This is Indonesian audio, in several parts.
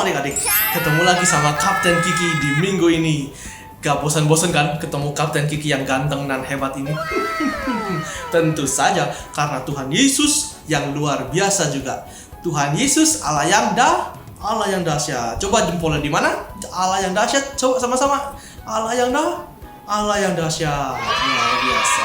adik-adik, ketemu lagi sama Kapten Kiki di minggu ini. Gak bosan-bosan kan ketemu Kapten Kiki yang ganteng dan hebat ini? Tentu saja, karena Tuhan Yesus yang luar biasa juga. Tuhan Yesus Allah yang dahsyat. Coba jempolnya di mana? Allah yang dahsyat. Coba sama-sama. Allah yang dahsyat. Luar biasa.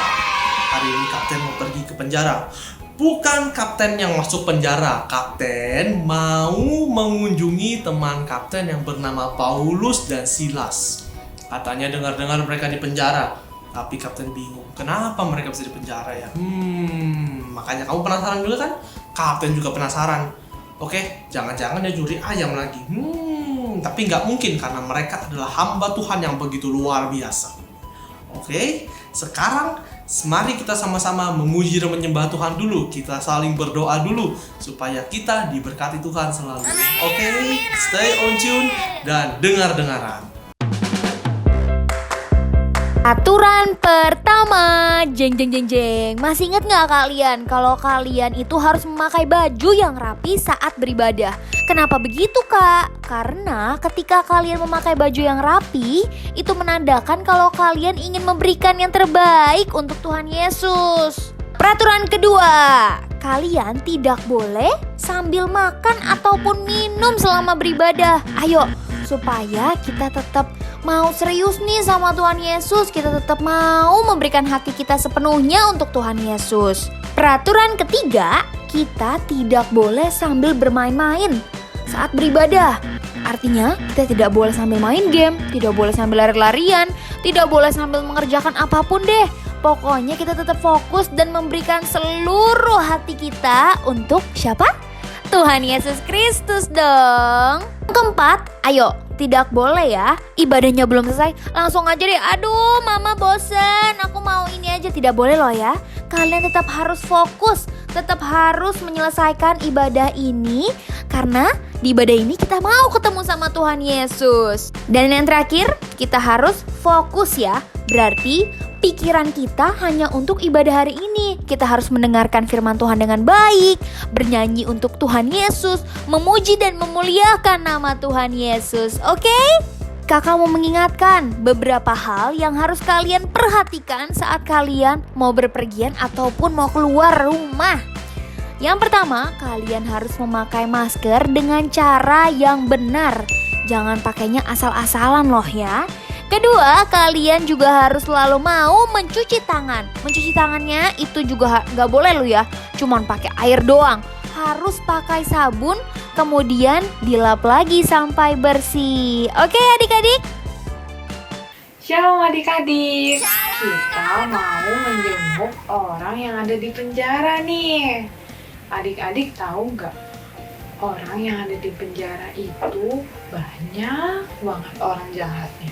Hari ini Kapten mau pergi ke penjara. Bukan Kapten yang masuk penjara. Kapten mau mengunjungi teman Kapten yang bernama Paulus dan Silas. Katanya dengar-dengar mereka di penjara. Tapi Kapten bingung, kenapa mereka bisa di penjara ya? Makanya kamu penasaran juga kan? Kapten juga penasaran. Oke, jangan-jangan dia curi ayam lagi. Tapi nggak mungkin karena mereka adalah hamba Tuhan yang begitu luar biasa. Oke, sekarang mari kita sama-sama memuji dan menyembah Tuhan dulu. Kita saling berdoa dulu supaya kita diberkati Tuhan selalu. Oke, stay on tune dan dengar-dengaran. Aturan pertama, jeng. Masih ingat nggak kalian kalau kalian itu harus memakai baju yang rapi saat beribadah? Kenapa begitu kak? Karena ketika kalian memakai baju yang rapi, itu menandakan kalau kalian ingin memberikan yang terbaik untuk Tuhan Yesus. Peraturan kedua, kalian tidak boleh sambil makan ataupun minum selama beribadah. Ayo, supaya kita tetap mau serius nih sama Tuhan Yesus, kita tetap mau memberikan hati kita sepenuhnya untuk Tuhan Yesus. Peraturan ketiga, kita tidak boleh sambil bermain-main saat beribadah. Artinya, kita tidak boleh sambil main game, tidak boleh sambil lari-larian, tidak boleh sambil mengerjakan apapun deh. Pokoknya kita tetap fokus dan memberikan seluruh hati kita untuk siapa? Tuhan Yesus Kristus dong. Keempat, ayo, tidak boleh ya, ibadahnya belum selesai langsung aja deh, aduh mama bosen, aku mau ini aja. Tidak boleh loh ya. Kalian tetap harus fokus, tetap harus menyelesaikan ibadah ini. Karena di ibadah ini kita mau ketemu sama Tuhan Yesus. Dan yang terakhir, kita harus fokus ya. Berarti pikiran kita hanya untuk ibadah hari ini. Kita harus mendengarkan firman Tuhan dengan baik, bernyanyi untuk Tuhan Yesus, memuji dan memuliakan nama Tuhan Yesus. Oke? Kakak mau mengingatkan beberapa hal yang harus kalian perhatikan saat kalian mau berpergian ataupun mau keluar rumah. Yang pertama, kalian harus memakai masker dengan cara yang benar. Jangan pakainya asal-asalan loh ya. Kedua, kalian juga harus selalu mau mencuci tangan. Mencuci tangannya itu juga gak boleh loh ya, cuman pakai air doang. Harus pakai sabun, kemudian dilap lagi sampai bersih. Oke adik-adik? Shalom adik-adik. Kita mau menjenguk orang yang ada di penjara nih. Adik-adik tahu gak? Orang yang ada di penjara itu banyak banget orang jahatnya.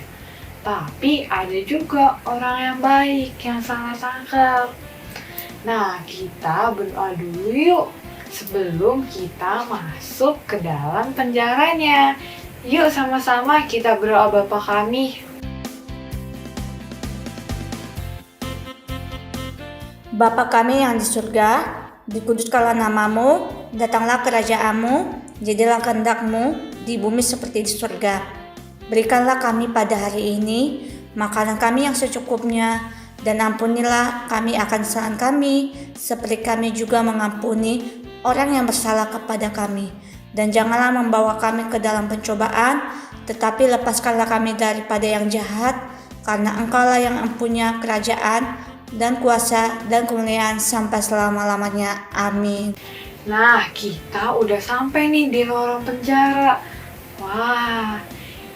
Tapi ada juga orang yang baik yang salah tangkap. Nah, kita berdoa dulu yuk sebelum kita masuk ke dalam penjaranya. Yuk sama-sama kita berdoa Bapa kami. Bapa kami yang di surga, dikuduskanlah namamu, datanglah kerajaanmu, jadilah kehendak-mu di bumi seperti di surga. Berikanlah kami pada hari ini makanan kami yang secukupnya, dan ampunilah kami akan kesalahan kami, seperti kami juga mengampuni orang yang bersalah kepada kami. Dan janganlah membawa kami ke dalam pencobaan, tetapi lepaskanlah kami daripada yang jahat, karena Engkaulah yang mempunyai kerajaan dan kuasa dan kemuliaan sampai selama-lamanya. Amin. Nah, kita udah sampai nih di lorong penjara. Wah,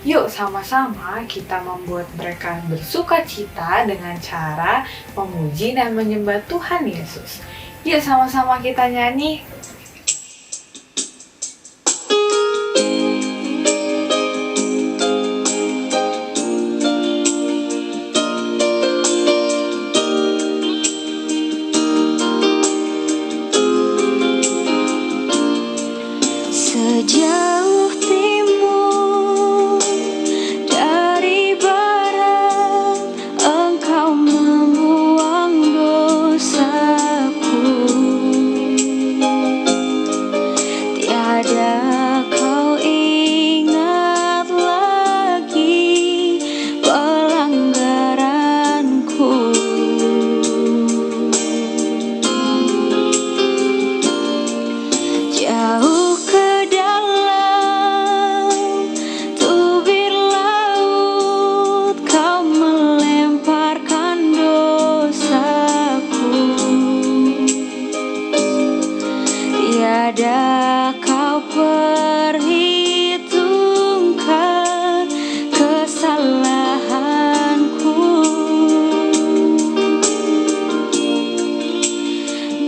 yuk sama-sama kita membuat mereka bersuka cita dengan cara memuji dan menyembah Tuhan Yesus. Yuk sama-sama kita nyanyi. Sejauh timur dari barat, Engkau membuang dosaku. Tiada kau perhitungkan kesalahanku.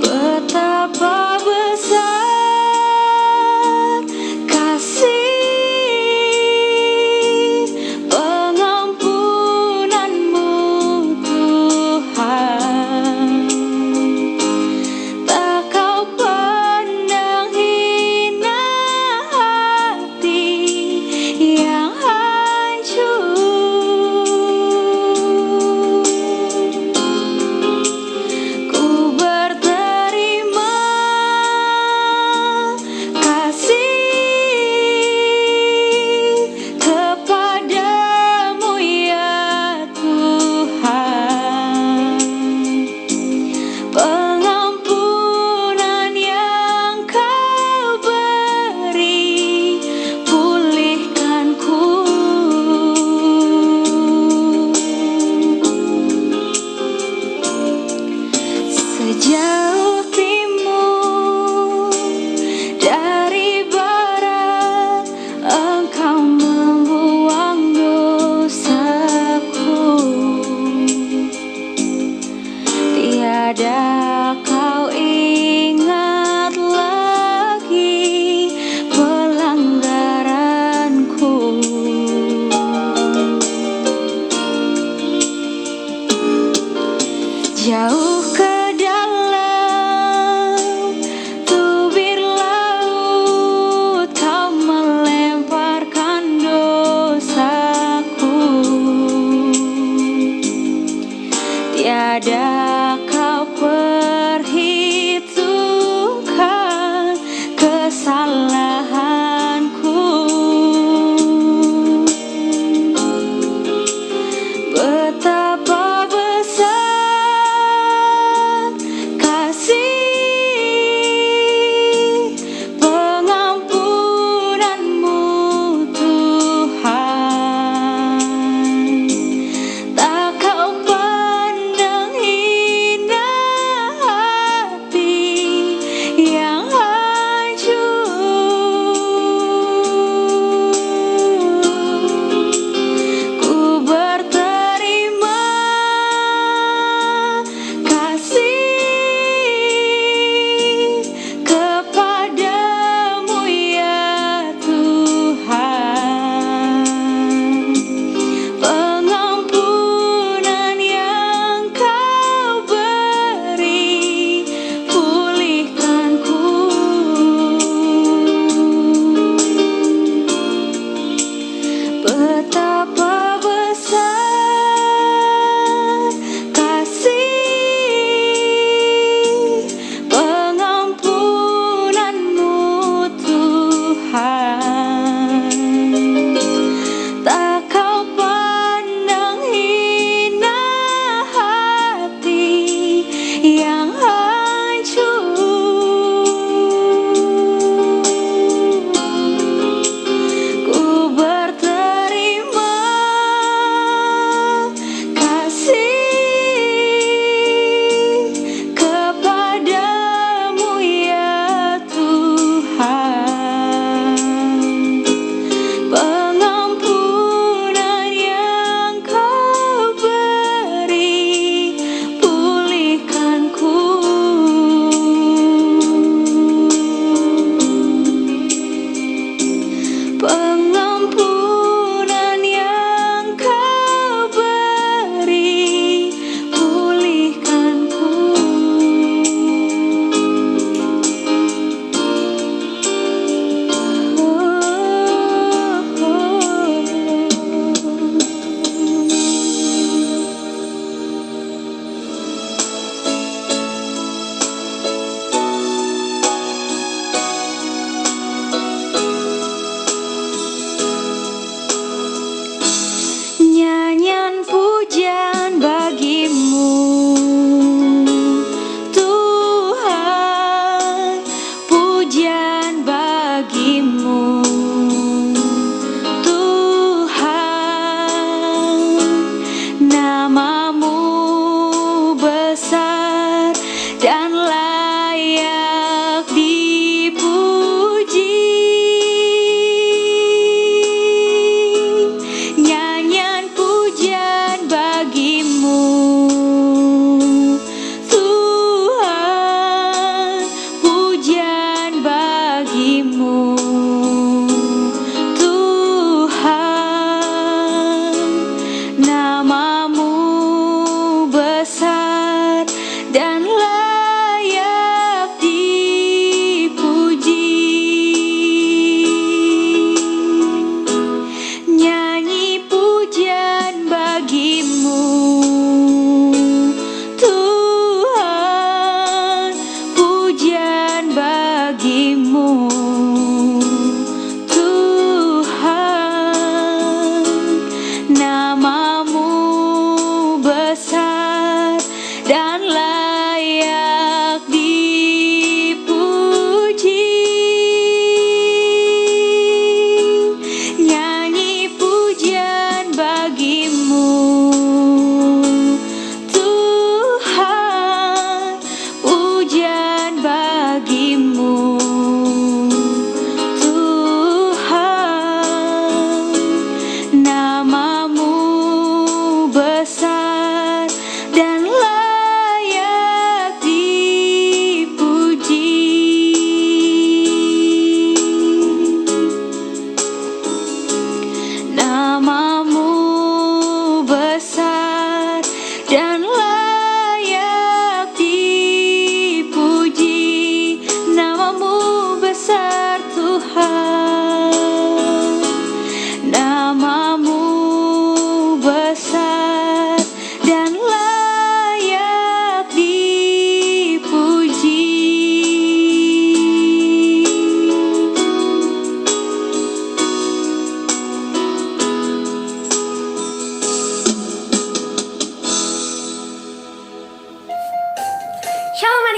Betapa besar kasih pengampunanmu Tuhan. Tak kau pandang hina hati yang hancur. Ku berterima kasih kepadamu ya Tuhan. Pengampunan yang kau beri pulihkanku. Sejauh timur dari barat, Engkau membuang dosaku. Tiada kau ingat lagi pelanggaranku. Jauh ke dalam tubir laut kau melemparkan dosaku. Tiada kau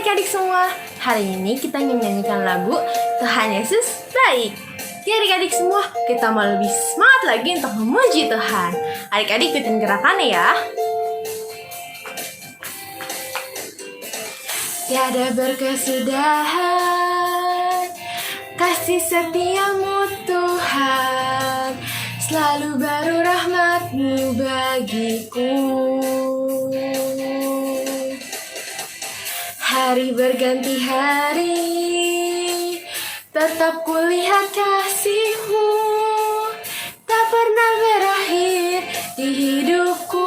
adik-adik semua, hari ini kita menyanyikan lagu Tuhan Yesus Baik. Ya adik-adik semua, kita mau lebih semangat lagi untuk memuji Tuhan. Adik-adik ikutin gerakannya ya. Tiada berkesudahan kasih setiamu Tuhan, selalu baru rahmat-Mu bagiku. Hari berganti hari, tetap kulihat kasih-Mu, tak pernah berakhir di hidupku.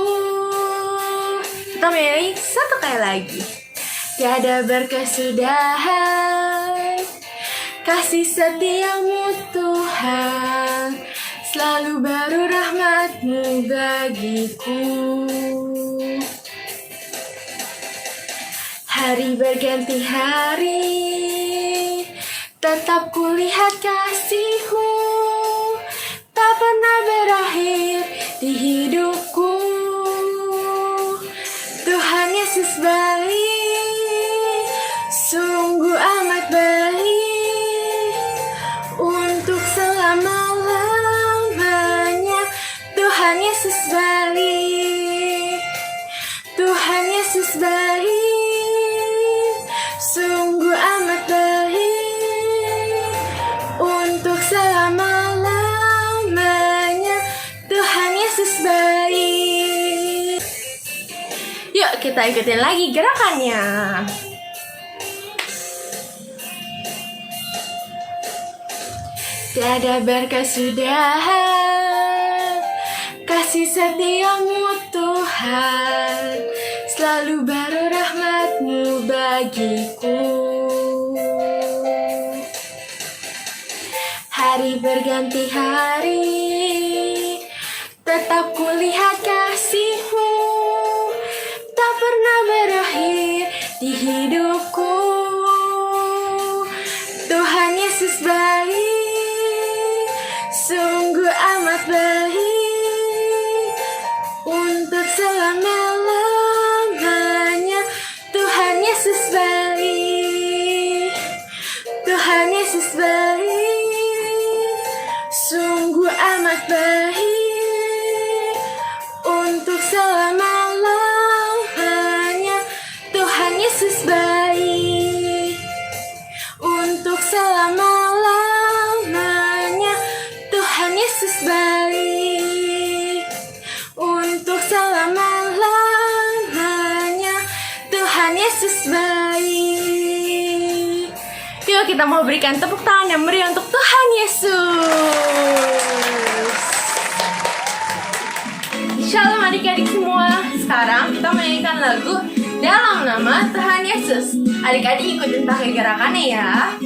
Kita nyanyi satu kali lagi. Tiada berkesudahan kasih setiamu Tuhan, selalu baru rahmat-Mu bagiku. Hari berganti hari, tetap kulihat kasih-Mu, tak pernah berakhir di hidupku. Tuhan Yesus baik, sungguh amat baik, untuk selama-lamanya. Tuhan Yesus baik, Tuhan Yesus baik, sungguh amat baik, untuk selama-lamanya. Tuhan Yesus baik. Yuk kita ikutin lagi gerakannya. Tiada berkesudahan kasih setiamu Tuhan, selalu baru rahmat-Mu bagiku. Hari berganti hari, tetap kulihat kasih-Mu, tak pernah berakhir di hidupku. Tuhan Yesus baik, sungguh amat baik, untuk selama-lamanya. Tuhan Yesus baik, Tuhan Yesus baik, sungguh amat baik, untuk selama-lamanya. Tuhan Yesus baik, untuk selama-lamanya. Tuhan Yesus baik, untuk selama-lamanya. Tuhan Yesus baik. Yuk kita mau berikan tepuk tangan yang meriah untuk Tuhan Yesus. Shalom adik-adik semua. Sekarang kita menyanyikan lagu Dalam Nama Tuhan Yesus. Adik-adik ikutin pakai gerakannya ya.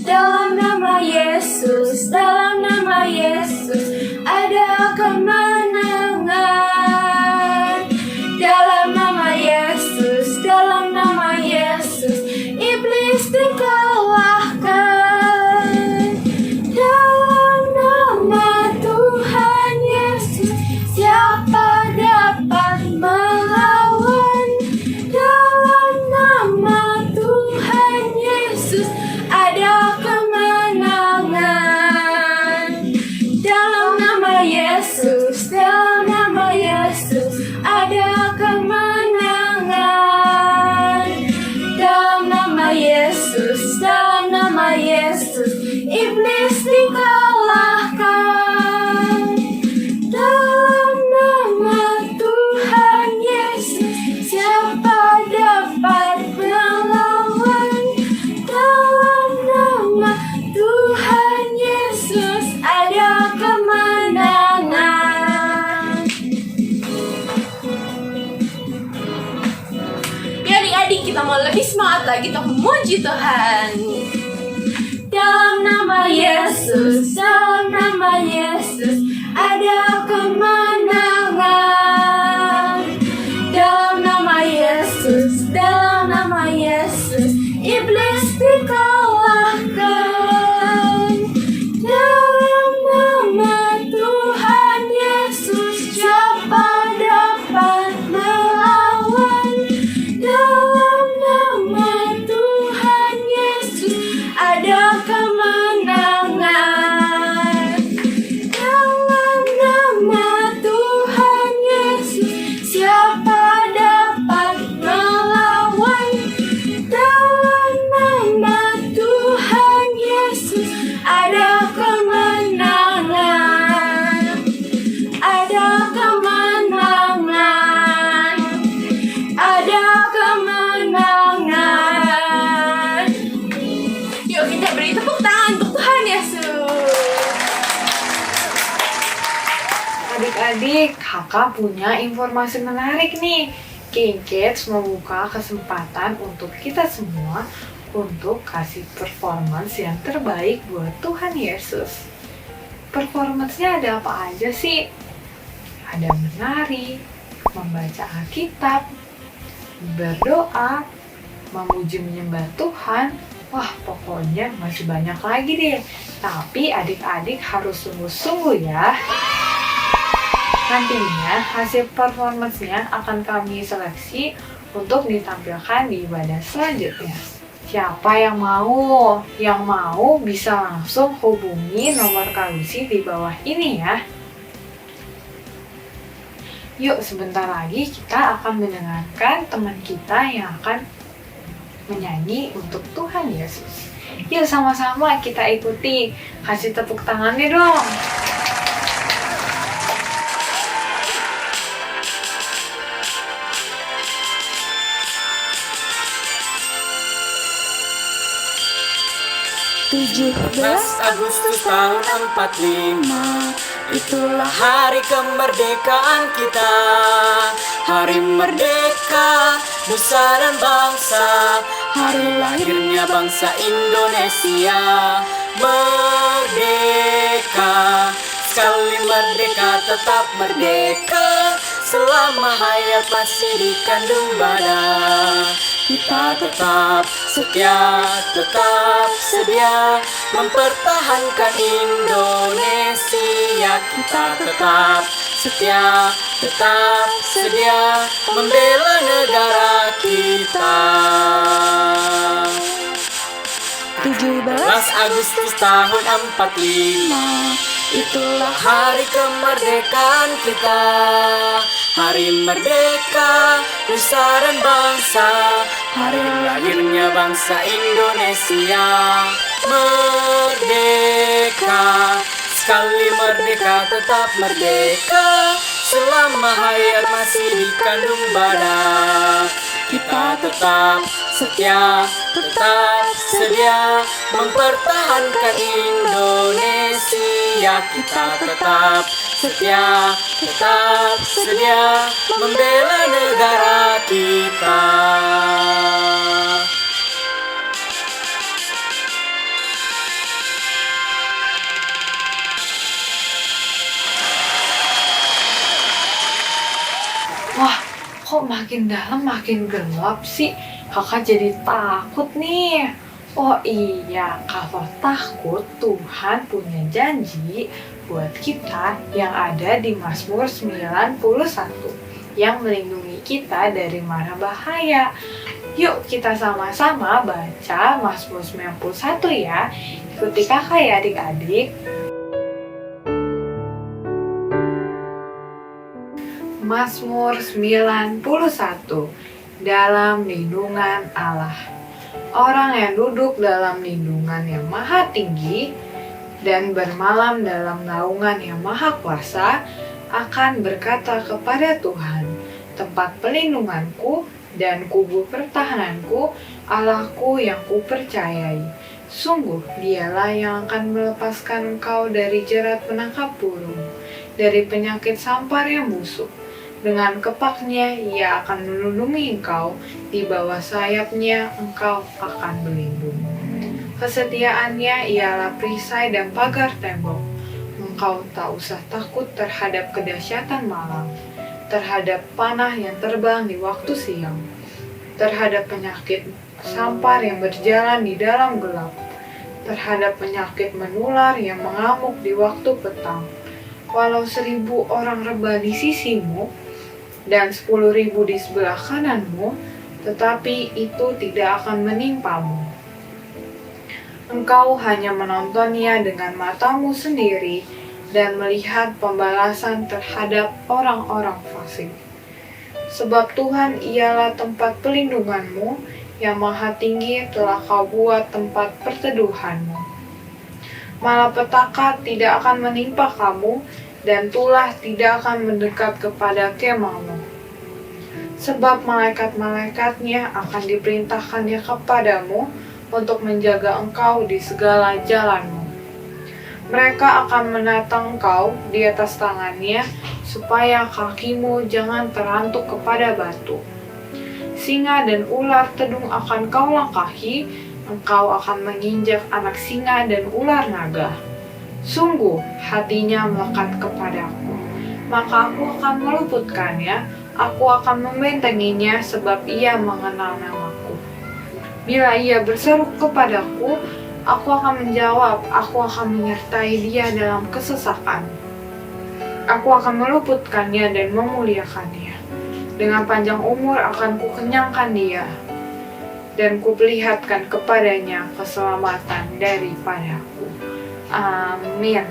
Dalam nama Yesus, dalam nama Yesus, ada kemenangan. Dalam nama Yesus, dalam nama Yesus, iblis dikalahkan. Dalam nama Tuhan Yesus, siapa dapat melawan? Dalam nama Tuhan Yesus, ada kemenangan. Dalam nama Yesus, dalam nama Yesus, ada kemenangan. Dalam nama Yesus, dalam nama Yesus, iblis dikalahkan. Dalam nama Tuhan Yesus, siapa dapat melawan? Dalam nama Tuhan Yesus, ada kemenangan. Ya adik-adik, kita mau lebih semangat lagi untuk memuji Tuhan. Dalam nama Yesus, dalam nama Yesus, ada kemenangan. Dalam nama Yesus, dalam nama Yesus, iblis dikalahkan. Dalam nama Tuhan Yesus, siapa dapat melawan? Dalam Adik-adik, kakak punya informasi menarik nih. King Kids membuka kesempatan untuk kita semua untuk kasih performance yang terbaik buat Tuhan Yesus. Performance-nya ada apa aja sih? Ada menari, membaca Alkitab, berdoa, memuji menyembah Tuhan. Wah, pokoknya masih banyak lagi deh. Tapi adik-adik harus sungguh-sungguh ya. Nantinya hasil performance-nya akan kami seleksi untuk ditampilkan di ibadah selanjutnya. Siapa yang mau? Yang mau bisa langsung hubungi nomor Kalusi di bawah ini ya. Yuk, sebentar lagi kita akan mendengarkan teman kita yang akan menyanyi untuk Tuhan Yesus. Yuk sama-sama kita ikuti. Kasih tepuk tangannya dong. 17 Agustus tahun 45, itulah hari kemerdekaan kita. Hari merdeka, nusa dan bangsa, hari lahirnya bangsa Indonesia. Merdeka, sekali merdeka tetap merdeka, selama hayat masih dikandung badan. Kita tetap setia, tetap sedia mempertahankan Indonesia. Kita tetap setia, tetap sedia membela negara kita. 17 Agustus tahun 45, itulah hari kemerdekaan kita. Hari merdeka, nusa dan bangsa, hari lahirnya bangsa Indonesia. Merdeka, sekali merdeka tetap merdeka, selama hayat masih dikandung badan. Kita tetap setia, tetap sedia mempertahankan Indonesia. Kita tetap setia, tetap sedia membela negara kita. Wah, kok makin dalam makin gelap sih? Kakak jadi takut nih. Oh iya, kalau takut Tuhan punya janji buat kita yang ada di Mazmur 91 yang melindungi kita dari mara bahaya. Yuk kita sama-sama baca Mazmur 91 ya. Ikuti kakak ya adik-adik. Mazmur 91, dalam lindungan Allah. Orang yang duduk dalam lindungan yang maha tinggi dan bermalam dalam naungan yang maha kuasa akan berkata kepada Tuhan, tempat pelindunganku dan kubu pertahananku, Allahku yang kupercayai. Sungguh dialah yang akan melepaskan engkau dari jerat penangkap burung, dari penyakit sampar yang busuk. Dengan kepaknya ia akan melindungi engkau, di bawah sayapnya engkau akan berlindung. Kesetiaannya ialah perisai dan pagar tembok. Engkau tak usah takut terhadap kedahsyatan malam, terhadap panah yang terbang di waktu siang, terhadap penyakit sampar yang berjalan di dalam gelap, terhadap penyakit menular yang mengamuk di waktu petang. Walau 1000 orang rebah di sisimu dan 10.000 di sebelah kananmu, tetapi itu tidak akan menimpamu. Engkau hanya menontonnya dengan matamu sendiri dan melihat pembalasan terhadap orang-orang fasik. Sebab Tuhan ialah tempat pelindunganmu, yang maha tinggi telah kau buat tempat perteduhanmu. Malapetaka tidak akan menimpa kamu, dan tulah tidak akan mendekat kepada kemahmu. Sebab malaikat-malaikatnya akan diperintahkannya kepadamu untuk menjaga engkau di segala jalanmu. Mereka akan menatang engkau di atas tangannya, supaya kakimu jangan terantuk kepada batu. Singa dan ular tedung akan kau langkahi, engkau akan menginjak anak singa dan ular naga. Sungguh hatinya melekat kepadaku, maka aku akan meluputkannya, aku akan membentenginya sebab ia mengenal namaku. Bila ia berseru kepadaku, aku akan menjawab, aku akan menyertai dia dalam kesesakan. Aku akan meluputkannya dan memuliakannya. Dengan panjang umur akan kukenyangkan dia, dan kuperlihatkan kepadanya keselamatan daripadaku. Amin.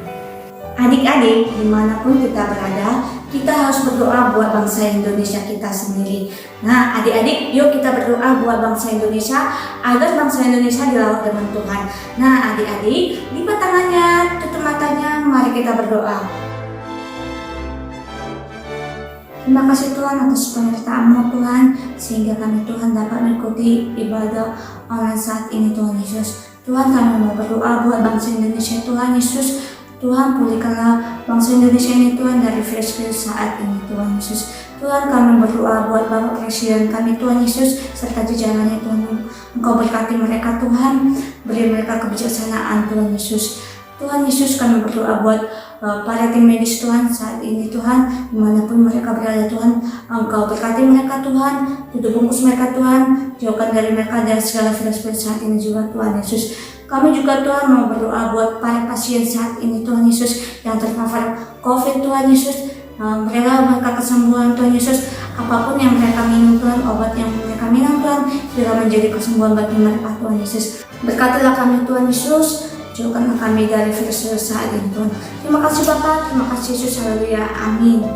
Adik-adik, dimanapun kita berada, kita harus berdoa buat bangsa Indonesia kita sendiri. Nah, adik-adik, yuk kita berdoa buat bangsa Indonesia, agar bangsa Indonesia dilawat dengan Tuhan. Nah, adik-adik, lipat tangannya, tutup matanya, mari kita berdoa. Terima kasih Tuhan atas penyertaan-Mu Tuhan, sehingga kami Tuhan dapat mengikuti ibadah online saat ini Tuhan Yesus. Tuhan, kami mau berdoa buat bangsa Indonesia Tuhan Yesus. Tuhan, pulihkanlah bangsa Indonesia ini Tuhan dari virus saat ini Tuhan Yesus. Tuhan, kami berdoa buat Bapak Presiden kami Tuhan Yesus, serta jajarannya Tuhan. Engkau berkati mereka Tuhan, beri mereka kebijaksanaan Tuhan Yesus. Tuhan Yesus, kami berdoa buat para tim medis Tuhan saat ini Tuhan, dimanapun mereka berada Tuhan, Engkau berkati mereka Tuhan, tutup bungkus mereka Tuhan, jauhkan dari mereka dari segala virus-virus saat ini juga Tuhan Yesus. Kami juga Tuhan mau berdoa buat para pasien saat ini Tuhan Yesus yang terpapar COVID Tuhan Yesus, berilah mereka kesembuhan Tuhan Yesus, apapun yang mereka minum Tuhan, obat yang mereka minum Tuhan, biarlah menjadi kesembuhan bagi mereka Tuhan Yesus. Berkatilah kami Tuhan Yesus, jauhkanlah kami dari virus-virus saat ini Tuhan. Terima kasih Bapa, terima kasih Yesus, haleluya, amin.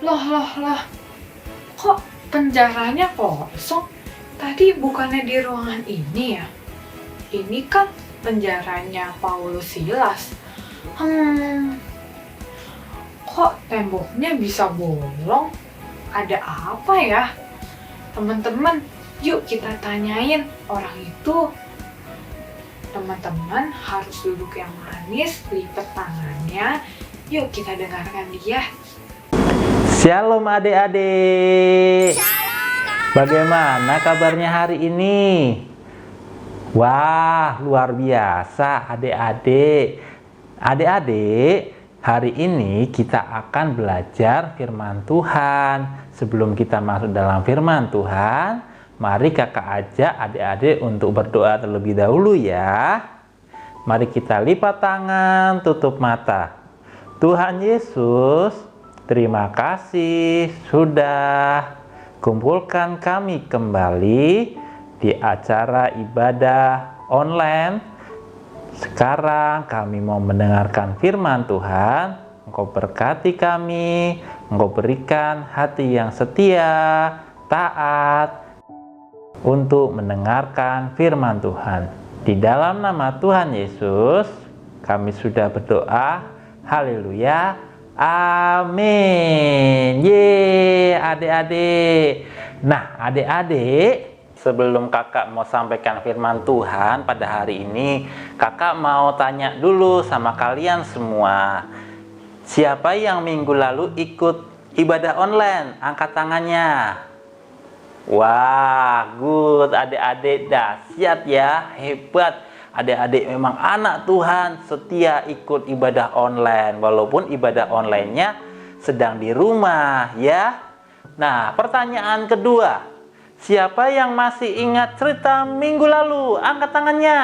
Loh, kok penjaranya kosong? Tadi bukannya di ruangan ini ya? Ini kan penjaranya Paulus Silas. Kok temboknya bisa bolong? Ada apa ya? Teman-teman, yuk kita tanyain orang itu. Teman-teman harus duduk yang manis, lipat tangannya. Yuk kita dengarkan dia. Shalom adik-adik. Bagaimana kabarnya hari ini? Wah, luar biasa adik-adik. Adik-adik, hari ini kita akan belajar firman Tuhan. Sebelum kita masuk dalam firman Tuhan, mari kakak ajak adik-adik untuk berdoa terlebih dahulu ya. Mari kita lipat tangan, tutup mata. Tuhan Yesus, terima kasih sudah kumpulkan kami kembali di acara ibadah online. Sekarang kami mau mendengarkan firman Tuhan. Engkau berkati kami, Engkau berikan hati yang setia, taat untuk mendengarkan firman Tuhan. Di dalam nama Tuhan Yesus, kami sudah berdoa. Haleluya. Amin. Ye, adik-adik. Nah, adik-adik, sebelum kakak mau sampaikan firman Tuhan pada hari ini, kakak mau tanya dulu sama kalian semua. Siapa yang minggu lalu ikut ibadah online? Angkat tangannya. Wah, good. Adik-adik dahsyat ya, hebat. Adik-adik memang anak Tuhan, setia ikut ibadah online, walaupun ibadah online-nya sedang di rumah ya. Nah, pertanyaan kedua, siapa yang masih ingat cerita minggu lalu? Angkat tangannya.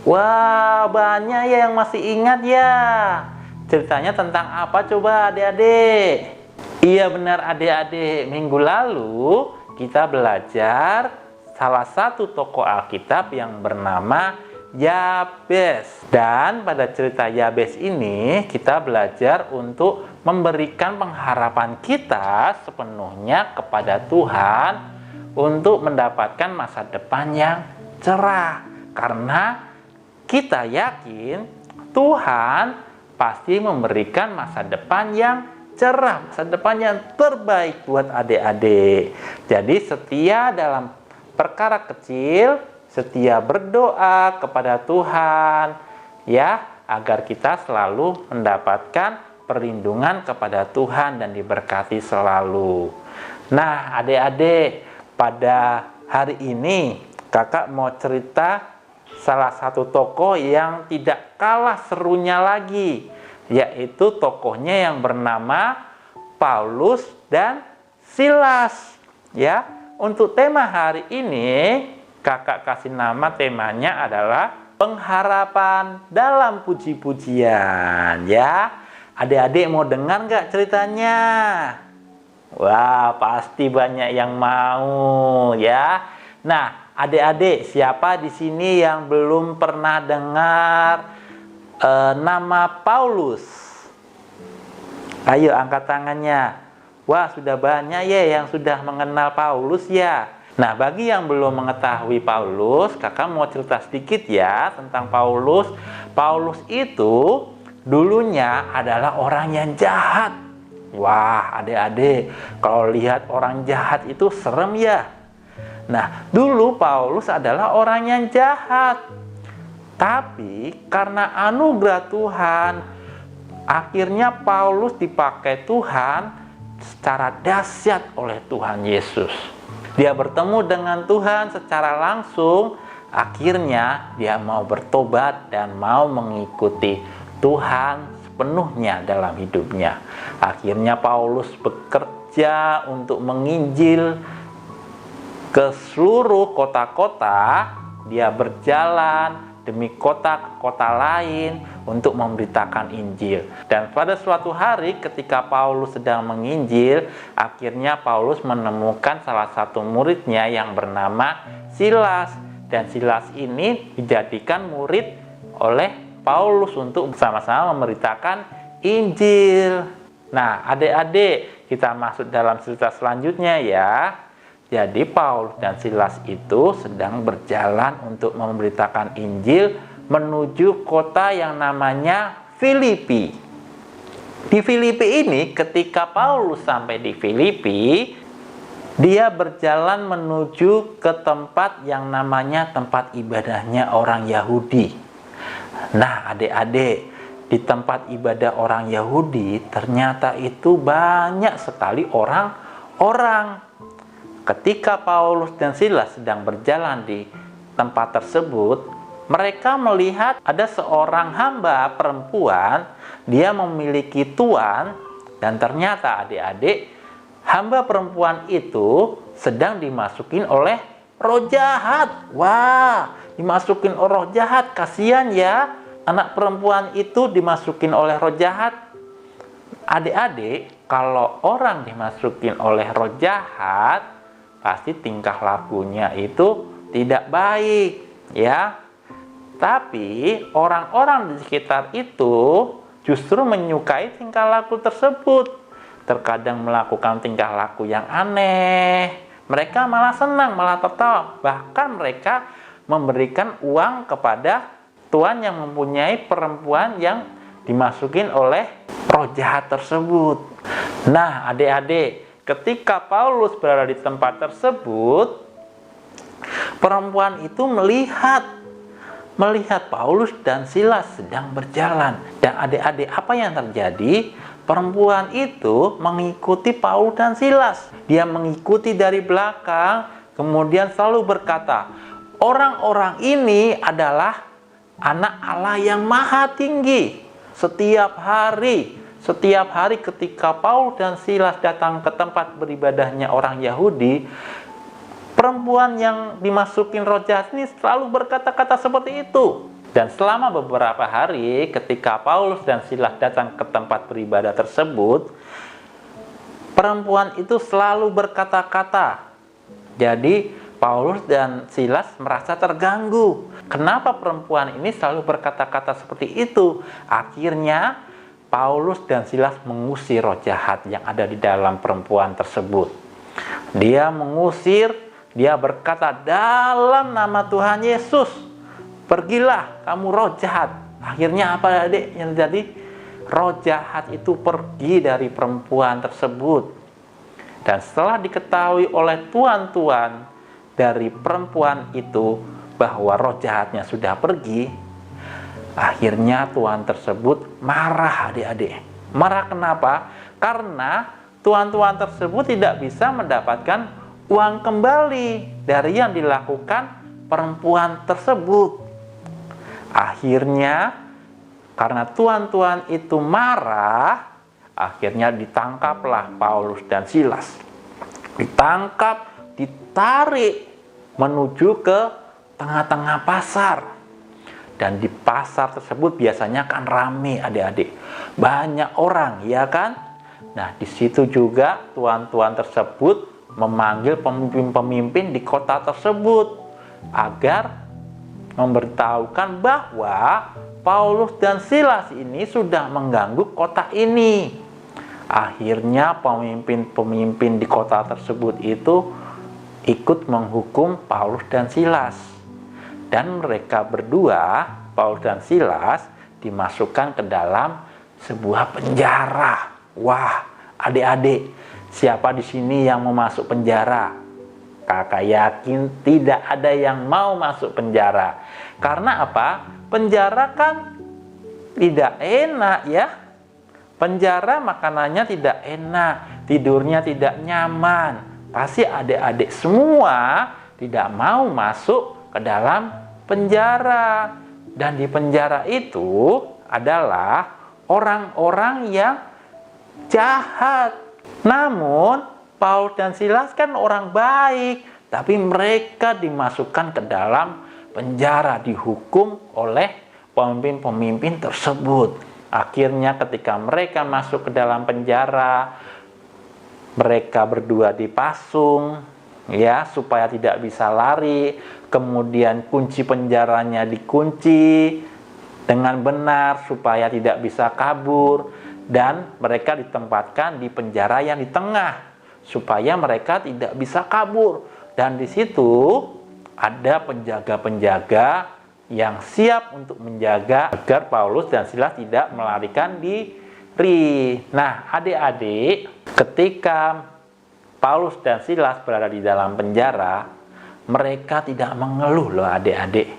Wah, banyak ya yang masih ingat ya. Ceritanya tentang apa coba adik-adik? Iya benar adik-adik, minggu lalu kita belajar salah satu tokoh Alkitab yang bernama Yabes. Dan pada cerita Yabes ini kita belajar untuk memberikan pengharapan kita sepenuhnya kepada Tuhan untuk mendapatkan masa depan yang cerah. Karena kita yakin Tuhan pasti memberikan masa depan yang cerah, masa depan yang terbaik buat adik-adik. Jadi setia dalam perkara kecil, setia berdoa kepada Tuhan, ya, agar kita selalu mendapatkan perlindungan kepada Tuhan dan diberkati selalu. Nah, adik-adik, pada hari ini kakak mau cerita salah satu tokoh yang tidak kalah serunya lagi, yaitu tokohnya yang bernama Paulus dan Silas. Ya, untuk tema hari ini kakak kasih nama, temanya adalah pengharapan dalam puji-pujian. Ya, adik-adik mau dengar nggak ceritanya? Wah, pasti banyak yang mau ya. Nah, adik-adik, siapa di sini yang belum pernah dengar nama Paulus? Ayo angkat tangannya. Wah, sudah banyak ya yang sudah mengenal Paulus ya. Nah, bagi yang belum mengetahui Paulus, kakak mau cerita sedikit ya tentang Paulus. Paulus itu dulunya adalah orang yang jahat. Wah, adik-adik, kalau lihat orang jahat itu serem ya. Nah, dulu Paulus adalah orang yang jahat. Tapi karena anugerah Tuhan, akhirnya Paulus dipakai Tuhan secara dahsyat oleh Tuhan Yesus. Dia bertemu dengan Tuhan secara langsung, akhirnya dia mau bertobat dan mau mengikuti Tuhan sepenuhnya dalam hidupnya. Akhirnya Paulus bekerja untuk menginjil ke seluruh kota-kota. Dia berjalan demi kota ke kota lain untuk memberitakan Injil. Dan pada suatu hari ketika Paulus sedang menginjil, akhirnya Paulus menemukan salah satu muridnya yang bernama Silas. Dan Silas ini dijadikan murid oleh Paulus untuk bersama-sama memberitakan Injil. Nah, adik-adik, kita masuk dalam cerita selanjutnya ya. Jadi Paulus dan Silas itu sedang berjalan untuk memberitakan Injil menuju kota yang namanya Filipi. Di Filipi ini, ketika Paulus sampai di Filipi, dia berjalan menuju ke tempat yang namanya tempat ibadahnya orang Yahudi. Nah, adik-adik, di tempat ibadah orang Yahudi ternyata itu banyak sekali orang-orang. Ketika Paulus dan Silas sedang berjalan di tempat tersebut, mereka melihat ada seorang hamba perempuan, dia memiliki tuan, dan ternyata adik-adik, hamba perempuan itu sedang dimasukin oleh roh jahat. Wah, dimasukin roh jahat, kasihan ya, anak perempuan itu dimasukin oleh roh jahat. Adik-adik, kalau orang dimasukin oleh roh jahat, pasti tingkah lakunya itu tidak baik, ya. Tapi orang-orang di sekitar itu justru menyukai tingkah laku tersebut. Terkadang melakukan tingkah laku yang aneh. Mereka malah senang, malah tertawa. Bahkan mereka memberikan uang kepada tuan yang mempunyai perempuan yang dimasukin oleh roh jahat tersebut. Nah, adik-adik, ketika Paulus berada di tempat tersebut, perempuan itu melihat Paulus dan Silas sedang berjalan. Dan adik-adik, apa yang terjadi? Perempuan itu mengikuti Paulus dan Silas. Dia mengikuti dari belakang, kemudian selalu berkata, orang-orang ini adalah anak Allah yang maha tinggi. Setiap hari ketika Paulus dan Silas datang ke tempat beribadahnya orang Yahudi, perempuan yang dimasukin roh jahat ini selalu berkata-kata seperti itu. Dan selama beberapa hari ketika Paulus dan Silas datang ke tempat beribadah tersebut, perempuan itu selalu berkata-kata. Jadi Paulus dan Silas merasa terganggu. Kenapa perempuan ini selalu berkata-kata seperti itu? Akhirnya Paulus dan Silas mengusir roh jahat yang ada di dalam perempuan tersebut. Dia mengusir, dia berkata, dalam nama Tuhan Yesus, pergilah kamu roh jahat. Akhirnya apa adik yang terjadi? roh jahat itu pergi dari perempuan tersebut. Dan setelah diketahui oleh tuan-tuan dari perempuan itu bahwa roh jahatnya sudah pergi, akhirnya tuan tersebut marah, adik-adik. Marah kenapa? Karena tuan-tuan tersebut tidak bisa mendapatkan uang kembali dari yang dilakukan perempuan tersebut. Akhirnya karena tuan-tuan itu marah, akhirnya ditangkaplah Paulus dan Silas. Ditangkap, ditarik menuju ke tengah-tengah pasar. Dan di pasar tersebut biasanya kan ramai, adik-adik. Banyak orang, ya kan? Nah, di situ juga tuan-tuan tersebut memanggil pemimpin-pemimpin di kota tersebut agar memberitahukan bahwa Paulus dan Silas ini sudah mengganggu kota ini. Akhirnya pemimpin-pemimpin di kota tersebut itu ikut menghukum Paulus dan Silas. Dan mereka berdua, Paulus dan Silas, dimasukkan ke dalam sebuah penjara. Wah, adik-adik, siapa di sini yang mau masuk penjara? Kakak yakin tidak ada yang mau masuk penjara. Karena apa? Penjara kan tidak enak, ya. Penjara makanannya tidak enak, tidurnya tidak nyaman. Pasti adik-adik semua tidak mau masuk ke dalam penjara. Dan di penjara itu adalah orang-orang yang jahat. Namun Paulus dan Silas kan orang baik, tapi mereka dimasukkan ke dalam penjara, dihukum oleh pemimpin-pemimpin tersebut. Akhirnya ketika mereka masuk ke dalam penjara, mereka berdua dipasung, ya, supaya tidak bisa lari. Kemudian kunci penjaranya dikunci dengan benar supaya tidak bisa kabur. Dan mereka ditempatkan di penjara yang di tengah supaya mereka tidak bisa kabur. Dan di situ ada penjaga-penjaga yang siap untuk menjaga agar Paulus dan Silas tidak melarikan diri. Nah, adik-adik, ketika Paulus dan Silas berada di dalam penjara, mereka tidak mengeluh loh, adik-adik.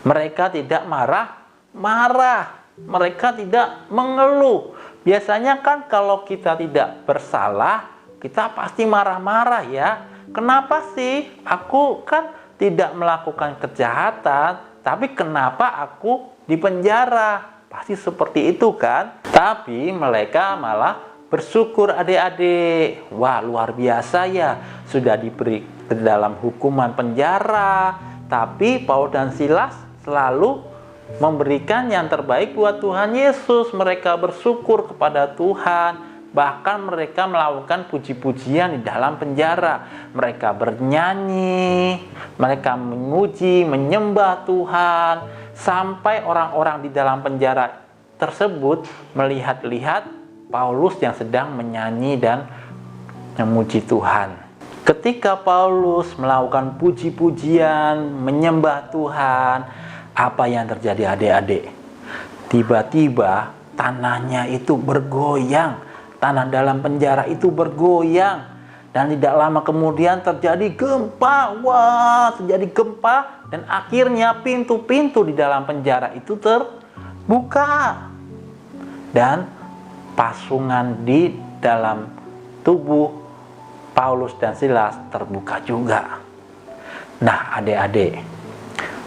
Mereka tidak marah-marah. Mereka tidak mengeluh. Biasanya kan kalau kita tidak bersalah, kita pasti marah-marah, ya. Kenapa sih? Aku kan tidak melakukan kejahatan, tapi kenapa aku dipenjara? Pasti seperti itu kan? Tapi mereka malah bersyukur, adik-adik. Wah, luar biasa ya, sudah diberi ke dalam hukuman penjara, tapi Paulus dan Silas selalu memberikan yang terbaik buat Tuhan Yesus. Mereka bersyukur kepada Tuhan. Bahkan mereka melakukan puji-pujian di dalam penjara. Mereka bernyanyi, mereka memuji, menyembah Tuhan. Sampai orang-orang di dalam penjara tersebut melihat-lihat Paulus yang sedang menyanyi dan memuji Tuhan. Ketika Paulus melakukan puji-pujian, menyembah Tuhan, apa yang terjadi, adik-adik? Tiba-tiba tanahnya itu bergoyang. Tanah dalam penjara itu bergoyang. Dan tidak lama kemudian terjadi gempa. Wah, terjadi gempa. Dan akhirnya pintu-pintu di dalam penjara itu terbuka. Dan pasungan di dalam tubuh Paulus dan Silas terbuka juga. Nah, adik-adik,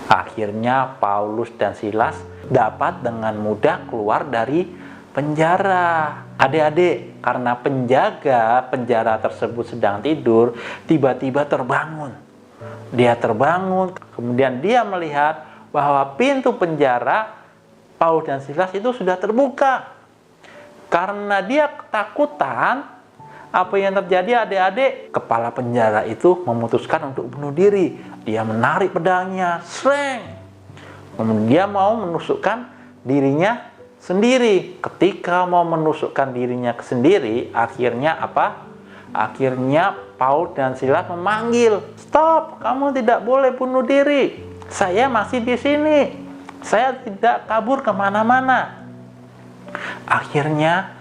akhirnya Paulus dan Silas dapat dengan mudah keluar dari penjara. Adik-adik, karena penjaga penjara tersebut sedang tidur, tiba-tiba terbangun. Dia terbangun, kemudian dia melihat bahwa pintu penjara Paulus dan Silas itu sudah terbuka. Karena dia ketakutan, apa yang terjadi, adik-adik? Kepala penjara itu memutuskan untuk bunuh diri. Dia menarik pedangnya, sreng. Kemudian dia mau menusukkan dirinya sendiri. Ketika mau menusukkan dirinya sendiri, akhirnya apa? Akhirnya Paulus dan Silas memanggil, "Stop, kamu tidak boleh bunuh diri. Saya masih di sini. Saya tidak kabur kemana-mana." Akhirnya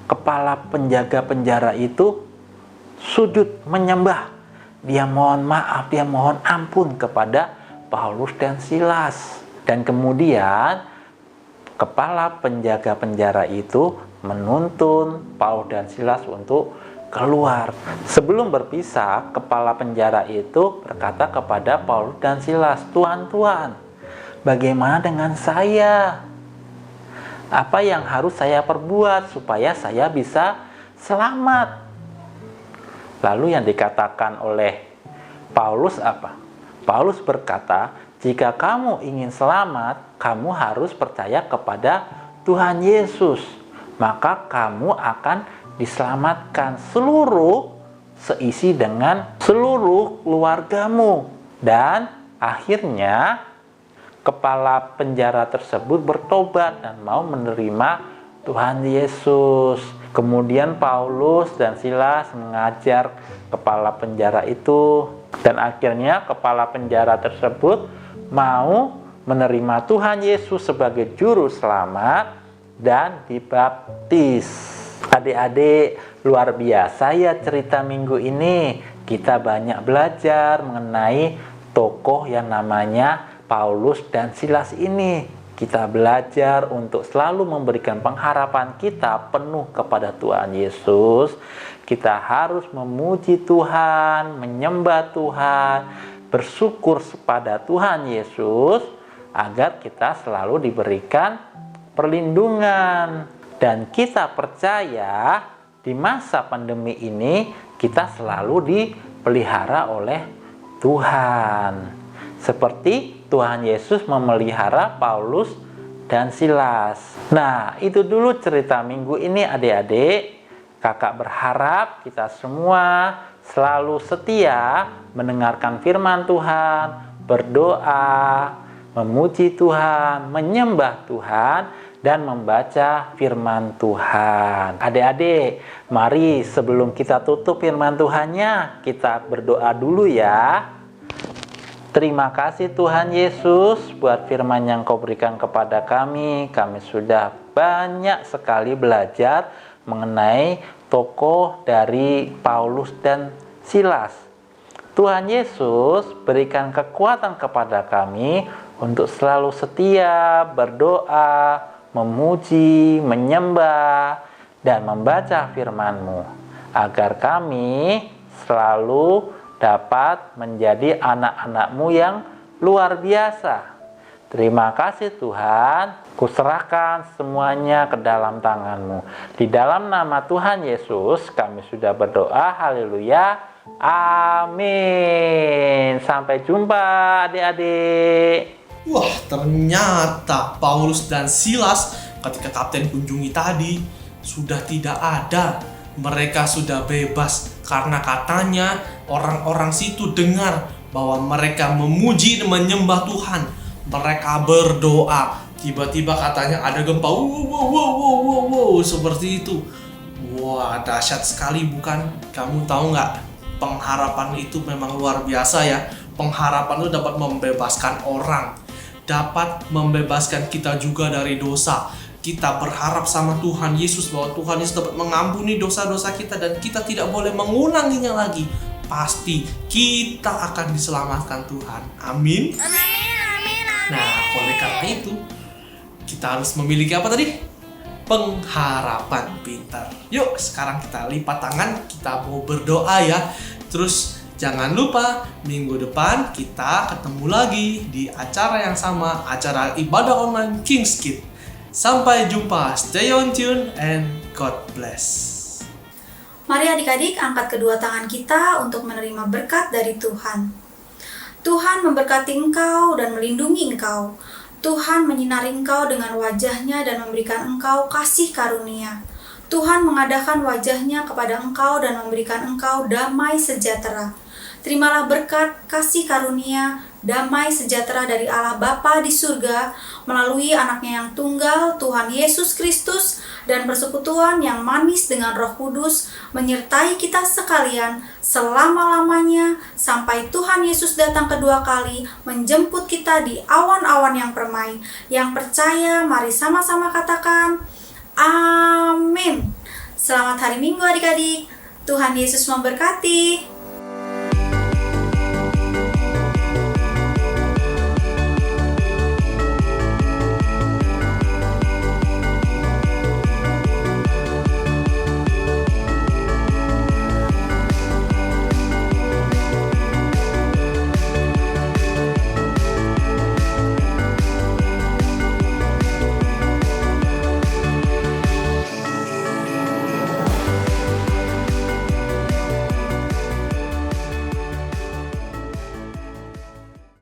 kepala penjaga penjara itu sujud menyembah. Dia mohon maaf, dia mohon ampun kepada Paulus dan Silas. Dan kemudian kepala penjaga penjara itu menuntun Paulus dan Silas untuk keluar. Sebelum berpisah, kepala penjara itu berkata kepada Paulus dan Silas, "Tuan, bagaimana dengan saya? Apa yang harus saya perbuat supaya saya bisa selamat?" Lalu yang dikatakan oleh Paulus apa? Paulus berkata, "Jika kamu ingin selamat, kamu harus percaya kepada Tuhan Yesus. Maka kamu akan diselamatkan seisi dengan seluruh keluargamu." Dan akhirnya kepala penjara tersebut bertobat dan mau menerima Tuhan Yesus. Kemudian Paulus dan Silas mengajar kepala penjara itu, dan akhirnya kepala penjara tersebut mau menerima Tuhan Yesus sebagai juru selamat dan dibaptis. Adik-adik, luar biasa ya cerita minggu ini. Kita banyak belajar mengenai tokoh yang namanya Paulus dan Silas ini. Kita belajar untuk selalu memberikan pengharapan kita penuh kepada Tuhan Yesus. Kita harus memuji Tuhan, menyembah Tuhan, bersyukur kepada Tuhan Yesus agar kita selalu diberikan perlindungan. Dan kita percaya di masa pandemi ini kita selalu dipelihara oleh Tuhan. Seperti Tuhan Yesus memelihara Paulus dan Silas. Nah, itu dulu cerita minggu ini adik-adik. Kakak berharap kita semua selalu setia mendengarkan firman Tuhan, berdoa, memuji Tuhan, menyembah Tuhan, dan membaca firman Tuhan. Adik-adik, mari sebelum kita tutup firman Tuhannya, kita berdoa dulu ya. Terima kasih Tuhan Yesus buat firman yang Kau berikan kepada kami. Kami sudah banyak sekali belajar mengenai tokoh dari Paulus dan Silas. Tuhan Yesus berikan kekuatan kepada kami untuk selalu setia, berdoa, memuji, menyembah, dan membaca firman-Mu, agar kami selalu dapat menjadi anak-anak-Mu yang luar biasa. Terima kasih Tuhan, kuserahkan semuanya ke dalam tangan-Mu. Di dalam nama Tuhan Yesus kami sudah berdoa, haleluya, amin. Sampai jumpa adik-adik. Wah, ternyata Paulus dan Silas ketika kapten kunjungi tadi sudah tidak ada. Mereka sudah bebas karena katanya orang-orang situ dengar bahwa mereka memuji dan menyembah Tuhan. Mereka berdoa. Tiba-tiba katanya ada gempa. Wow, seperti itu. Wah, dahsyat sekali bukan? Kamu tahu nggak? Pengharapan itu memang luar biasa ya. Pengharapan itu dapat membebaskan orang. Dapat membebaskan kita juga dari dosa. Kita berharap sama Tuhan Yesus bahwa Tuhan Yesus dapat mengampuni dosa-dosa kita dan kita tidak boleh mengulanginya lagi. Pasti kita akan diselamatkan Tuhan. Amin. Nah, oleh karena itu kita harus memiliki apa tadi? Pengharapan pintar. Yuk, sekarang kita lipat tangan, kita mau berdoa ya. Terus jangan lupa minggu depan kita ketemu lagi di acara yang sama, acara ibadah online King's Kid. Sampai jumpa, stay on tune and God bless. Mari adik-adik angkat kedua tangan kita untuk menerima berkat dari Tuhan. Tuhan memberkati engkau dan melindungi engkau. Tuhan menyinari engkau dengan wajahnya dan memberikan engkau kasih karunia. Tuhan mengadakan wajahnya kepada engkau dan memberikan engkau damai sejahtera. Terimalah berkat, kasih karunia, damai sejahtera dari Allah Bapa di surga melalui anaknya yang tunggal, Tuhan Yesus Kristus, dan persekutuan yang manis dengan Roh Kudus menyertai kita sekalian selama-lamanya sampai Tuhan Yesus datang kedua kali menjemput kita di awan-awan yang permai. Yang percaya, mari sama-sama katakan Amin. Selamat hari Minggu adik-adik. Tuhan Yesus memberkati.